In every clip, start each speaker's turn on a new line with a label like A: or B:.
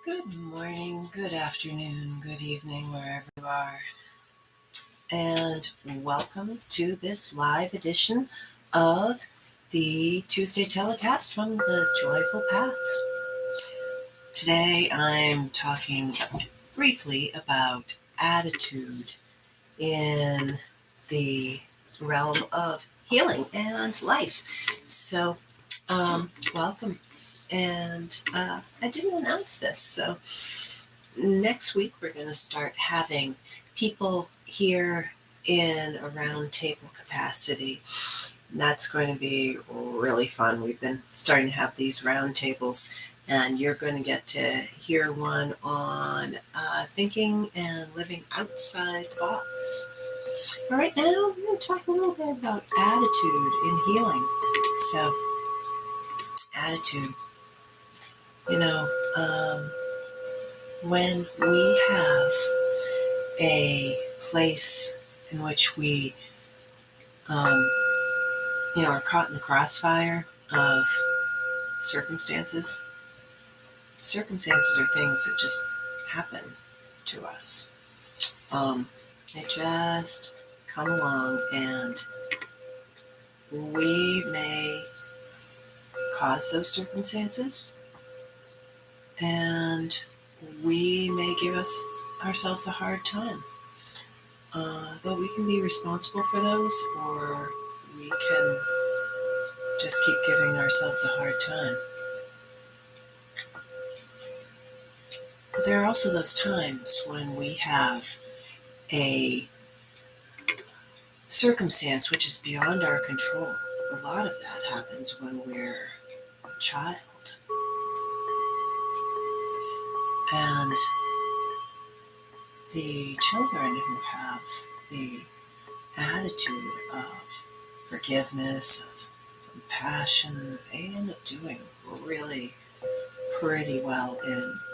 A: Good morning, good afternoon, good evening, wherever you are, and welcome to this live edition of the Tuesday Telecast from the Joyful Path. Today I'm talking briefly about attitude in the realm of healing and life. So, welcome. And I didn't announce this, so next week we're going to start having people here in a round table capacity. And that's going to be really fun. We've been starting to have these round tables, and you're going to get to hear one on thinking and living outside the box. But right now, we're going to talk a little bit about attitude in healing. So, attitude. You know, when we have a place in which we, are caught in the crossfire of circumstances. Circumstances are things that just happen to us. They just come along, and we may cause those circumstances, and we may give ourselves a hard time. But we can be responsible for those, or we can just keep giving ourselves a hard time. There are also those times when we have a circumstance which is beyond our control. A lot of that happens when we're a child. And the children who have the attitude of forgiveness, of compassion, they end up doing really pretty well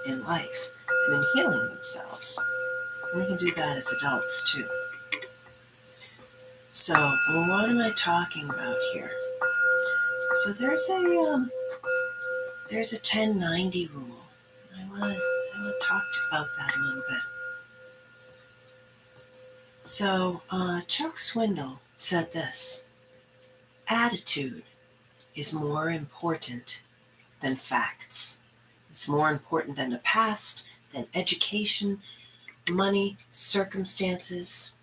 A: in life and in healing themselves. And we can do that as adults too. So, what am I talking about here? So there's a 10-90 rule. I want to talk about that a little bit. So Chuck Swindoll said this: attitude is more important than facts. It's more important than the past, than education, money, circumstances,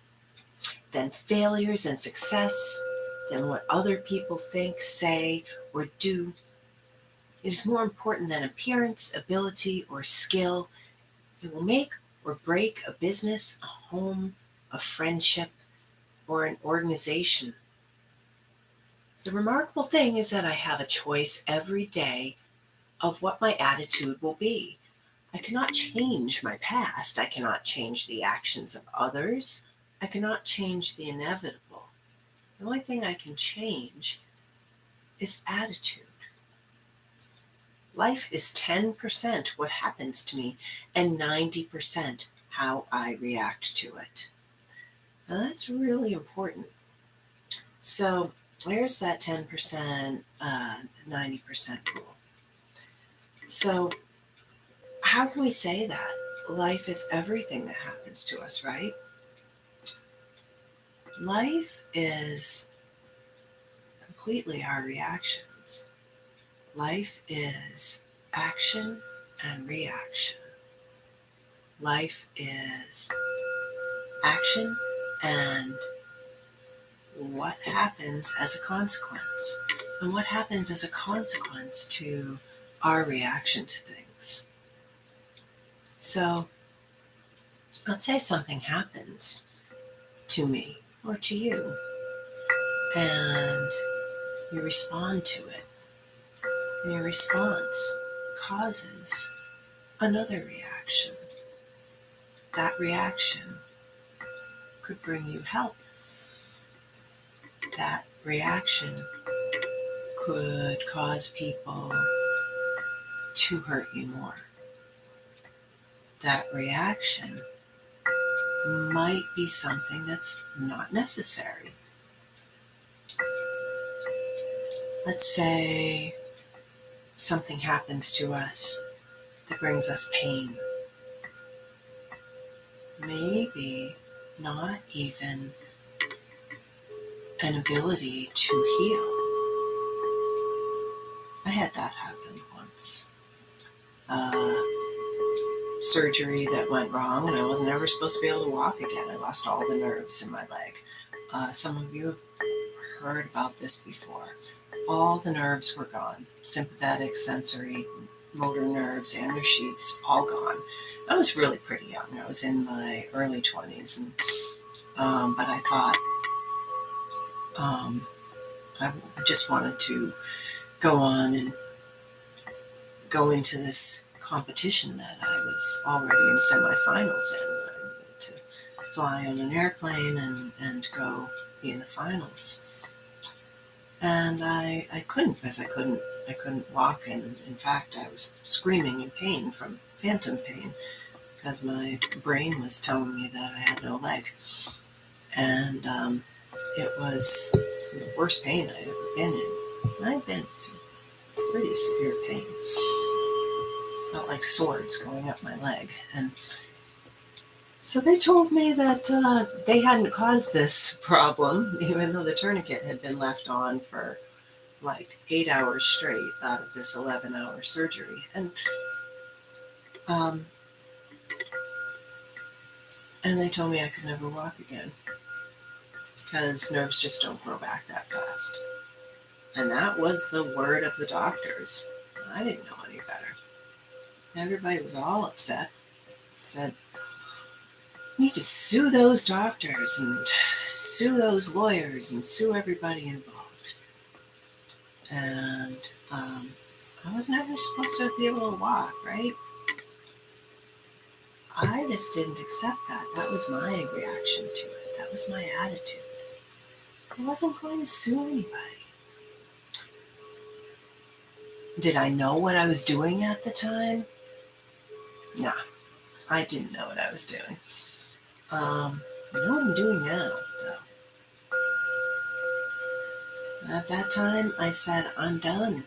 A: than failures and success, than what other people think, say, or do. It is more important than appearance, ability, or skill. It will make or break a business, a home, a friendship, or an organization. The remarkable thing is that I have a choice every day of what my attitude will be. I cannot change my past. I cannot change the actions of others. I cannot change the inevitable. The only thing I can change is attitude. Life is 10% what happens to me and 90% how I react to it. Now that's really important. So there's that 10%, 90% rule. So how can we say that? Life is everything that happens to us, right? Life is completely our reactions. Life is action and reaction. Life is action and what happens as a consequence. And what happens as a consequence to our reaction to things. So let's say something happens to me or to you, and you respond to it. And your response causes another reaction. That reaction could bring you help. That reaction could cause people to hurt you more. That reaction might be something that's not necessary. Let's say something happens to us that brings us pain. Maybe not even an ability to heal. I had that happen once. Surgery that went wrong, and I wasn't ever supposed to be able to walk again. I lost all the nerves in my leg. Some of you have heard about this before. All the nerves were gone. Sympathetic, sensory, motor nerves, and their sheaths, all gone. I was really pretty young. I was in my early 20s, and but I thought I just wanted to go on and go into this competition that I was already in semifinals in. I needed to fly on an airplane and go be in the finals. And I couldn't, because I couldn't walk, and in fact I was screaming in pain from phantom pain because my brain was telling me that I had no leg. And it was some of the worst pain I'd ever been in. I'd been in some pretty severe pain. Felt like swords going up my leg. And so they told me that they hadn't caused this problem, even though the tourniquet had been left on for like 8 hours straight out of this 11-hour surgery. And they told me I could never walk again because nerves just don't grow back that fast. And that was the word of the doctors. I didn't know any better. Everybody was all upset. Said, you need to sue those doctors and sue those lawyers and sue everybody involved. And I was never supposed to be able to walk, right? I just didn't accept that. That was my reaction to it. That was my attitude. I wasn't going to sue anybody. Did I know what I was doing at the time? Nah, I didn't know what I was doing. I know what I'm doing now, though. At that time, I said, I'm done.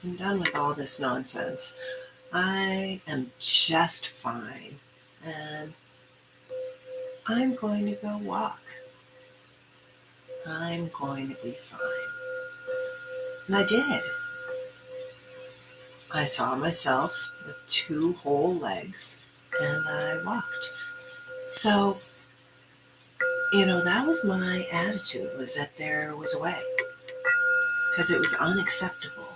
A: I'm done with all this nonsense. I am just fine, and I'm going to go walk. I'm going to be fine. And I did. I saw myself with 2 whole legs, and I walked. So, that was my attitude, was that there was a way. Because it was unacceptable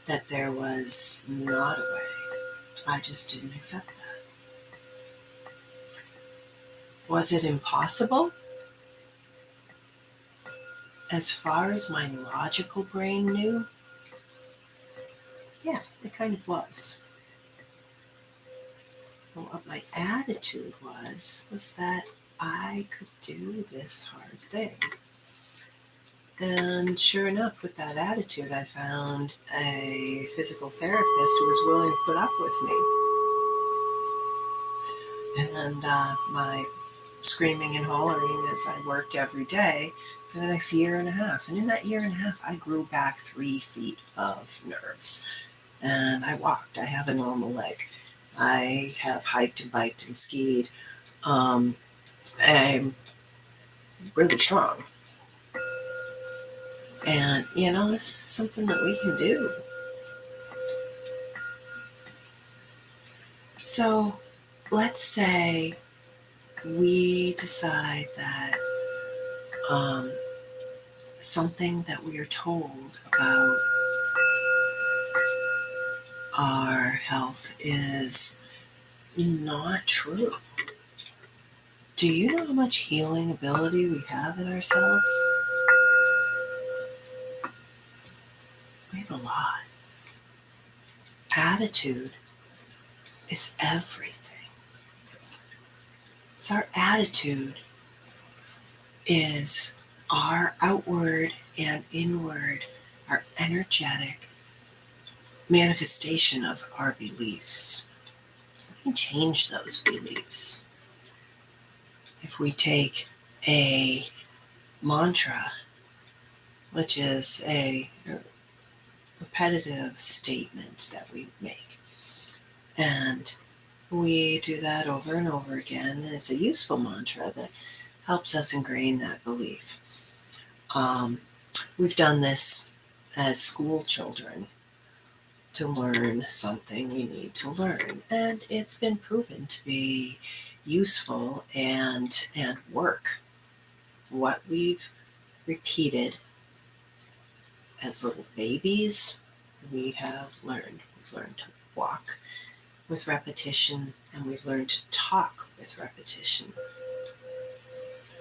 A: that there was not a way. I just didn't accept that. Was it impossible? As far as my logical brain knew, yeah, it kind of was. But what my attitude was that I could do this hard thing. And sure enough, with that attitude, I found a physical therapist who was willing to put up with me. And my screaming and hollering as I worked every day for the next year and a half. And in that year and a half, I grew back 3 feet of nerves. And I walked. I have a normal leg. I have hiked and biked and skied. I'm really strong. And, this is something that we can do. So let's say we decide that something that we are told about our health is not true. Do you know how much healing ability we have in ourselves? We have a lot. Attitude is everything. So our attitude is our outward and inward, our energetic manifestation of our beliefs. We can change those beliefs. If we take a mantra, which is a repetitive statement that we make, And we do that over and over again. And it's a useful mantra that helps us ingrain that belief. We've done this as school children to learn something we need to learn. And it's been proven to be useful and work. What we've repeated as little babies, we have learned. We've learned to walk with repetition, and we've learned to talk with repetition.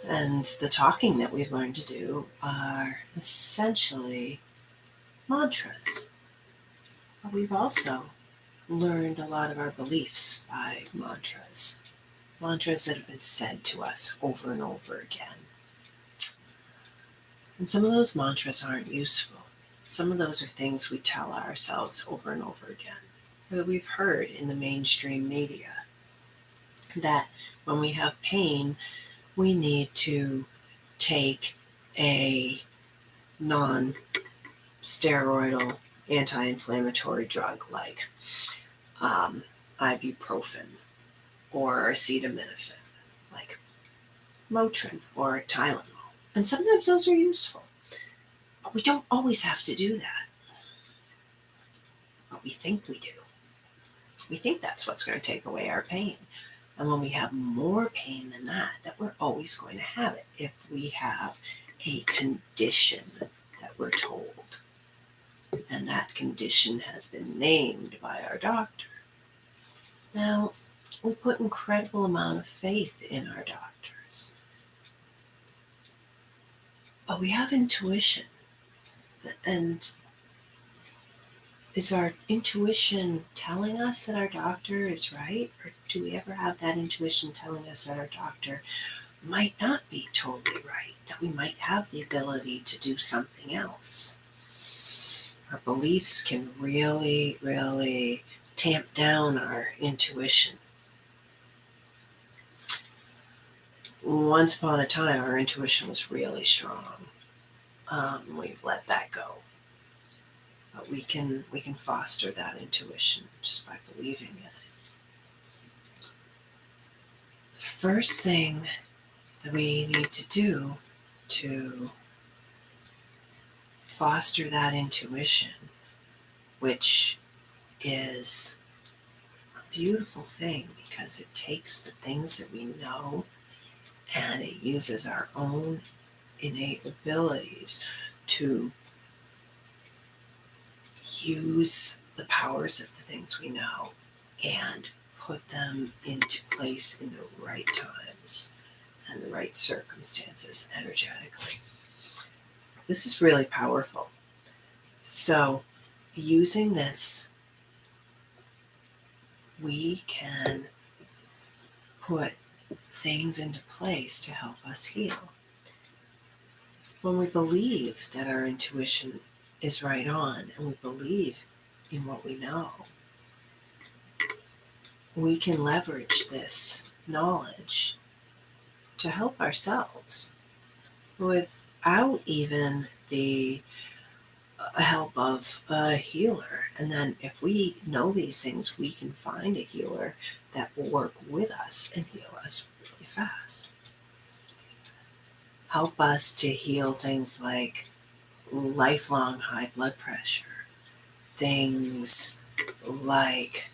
A: And the talking that we've learned to do are essentially mantras. But we've also learned a lot of our beliefs by mantras. Mantras that have been said to us over and over again. And some of those mantras aren't useful. Some of those are things we tell ourselves over and over again. That we've heard in the mainstream media. That when we have pain, we need to take a non-steroidal anti-inflammatory drug like ibuprofen or acetaminophen, like Motrin or Tylenol. And sometimes those are useful. But we don't always have to do that. But we think we do. We think that's what's going to take away our pain. And when we have more pain than that we're always going to have it if we have a condition that we're told. And that condition has been named by our doctor. Now, we put incredible amount of faith in our doctors. But we have intuition. And is our intuition telling us that our doctor is right? Or do we ever have that intuition telling us that our doctor might not be totally right? That we might have the ability to do something else? Our beliefs can really, really tamp down our intuition. Once upon a time, our intuition was really strong. We've let that go. But we can foster that intuition just by believing in it. First thing that we need to do to foster that intuition, which is a beautiful thing because it takes the things that we know and it uses our own innate abilities to use the powers of the things we know and put them into place in the right times and the right circumstances energetically. This is really powerful. So, using this, we can put things into place to help us heal. When we believe that our intuition is right on and we believe in what we know, we can leverage this knowledge to help ourselves without even the help of a healer. And then if we know these things, we can find a healer that will work with us and heal us really fast. Help us to heal things like lifelong high blood pressure, things like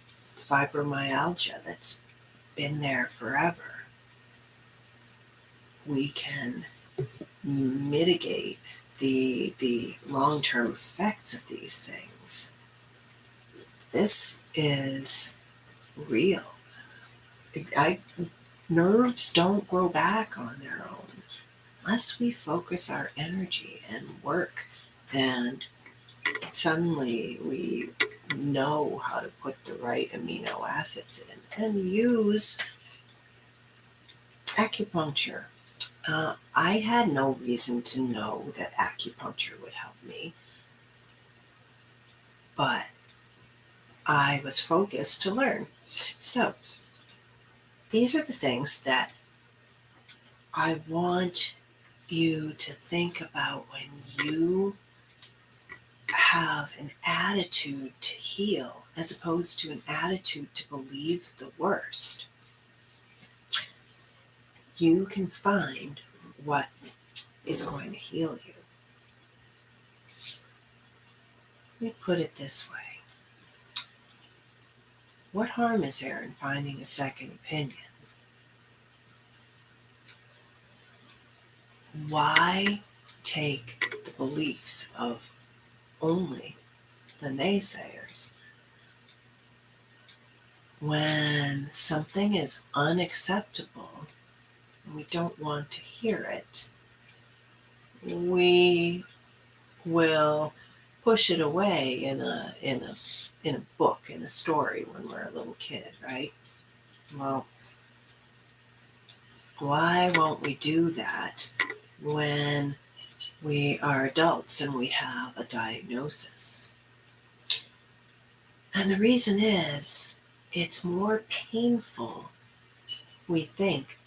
A: fibromyalgia that's been there forever. We can mitigate the long-term effects of these things. This is real. Nerves don't grow back on their own unless we focus our energy and work, and suddenly we know how to put the right amino acids in and use acupuncture. I had no reason to know that acupuncture would help me, but I was focused to learn. So these are the things that I want you to think about when you have an attitude to heal as opposed to an attitude to believe the worst, you can find what is going to heal you. Let me put it this way. What harm is there in finding a second opinion? Why take the beliefs of only the naysayers when something is unacceptable and we don't want to hear it? We will push it away in a book, in a story when we're a little kid, right? Well, why won't we do that when we are adults and we have a diagnosis? And the reason is, it's more painful, we think,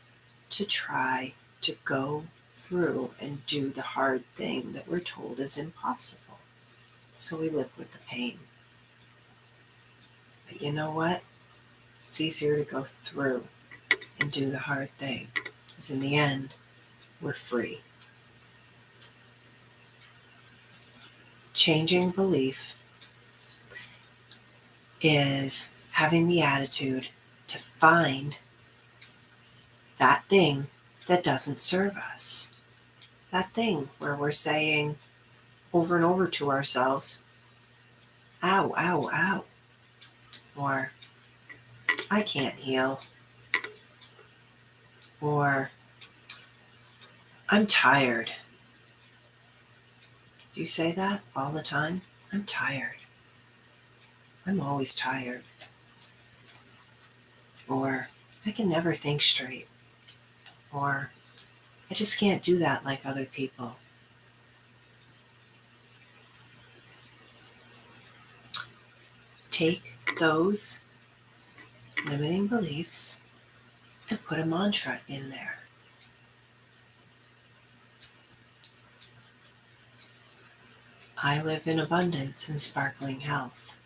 A: to try to go through and do the hard thing that we're told is impossible. So we live with the pain. But you know what? It's easier to go through and do the hard thing, because in the end, we're free. Changing belief is having the attitude to find that thing that doesn't serve us. That thing where we're saying over and over to ourselves, ow, ow, ow. Or, I can't heal. Or, I'm tired. Do you say that all the time? I'm tired. I'm always tired. Or, I can never think straight. Or, I just can't do that like other people. Take those limiting beliefs and put a mantra in there. I live in abundance and sparkling health.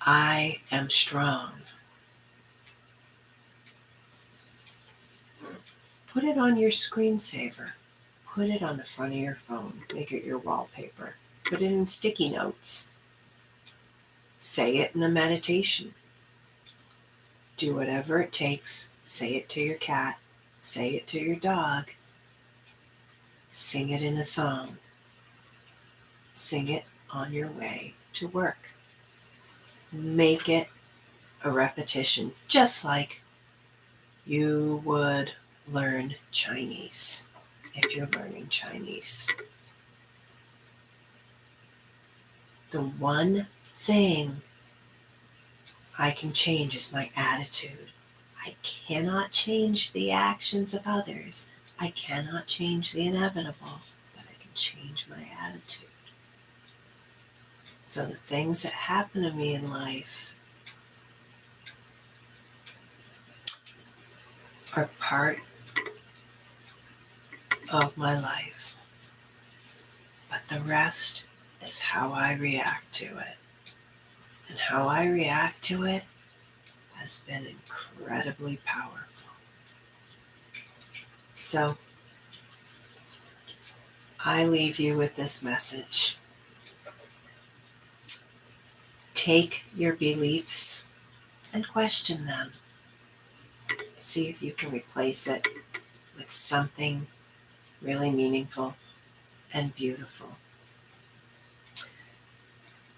A: I am strong. Put it on your screensaver. Put it on the front of your phone. Make it your wallpaper. Put it in sticky notes. Say it in a meditation. Do whatever it takes. Say it to your cat. Say it to your dog. Sing it in a song. Sing it on your way to work. Make it a repetition, just like you would learn Chinese if you're learning Chinese. The one thing I can change is my attitude. I cannot change the actions of others. I cannot change the inevitable, but I can change my attitude. So the things that happen to me in life are part of my life, but the rest is how I react to it. And how I react to it has been incredibly powerful. So I leave you with this message. Take your beliefs and question them. See if you can replace it with something really meaningful and beautiful.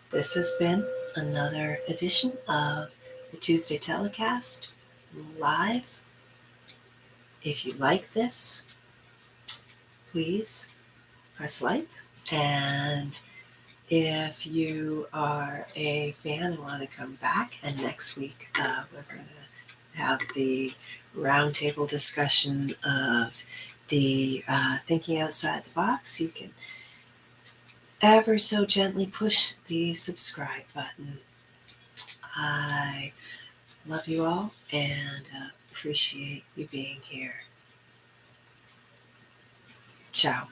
A: This has been another edition of the Tuesday Telecast live. If you like this, please press like. And if you are a fan and want to come back, and next week we're going to have the roundtable discussion of the thinking outside the box, you can ever so gently push the subscribe button. I love you all and appreciate you being here. Ciao.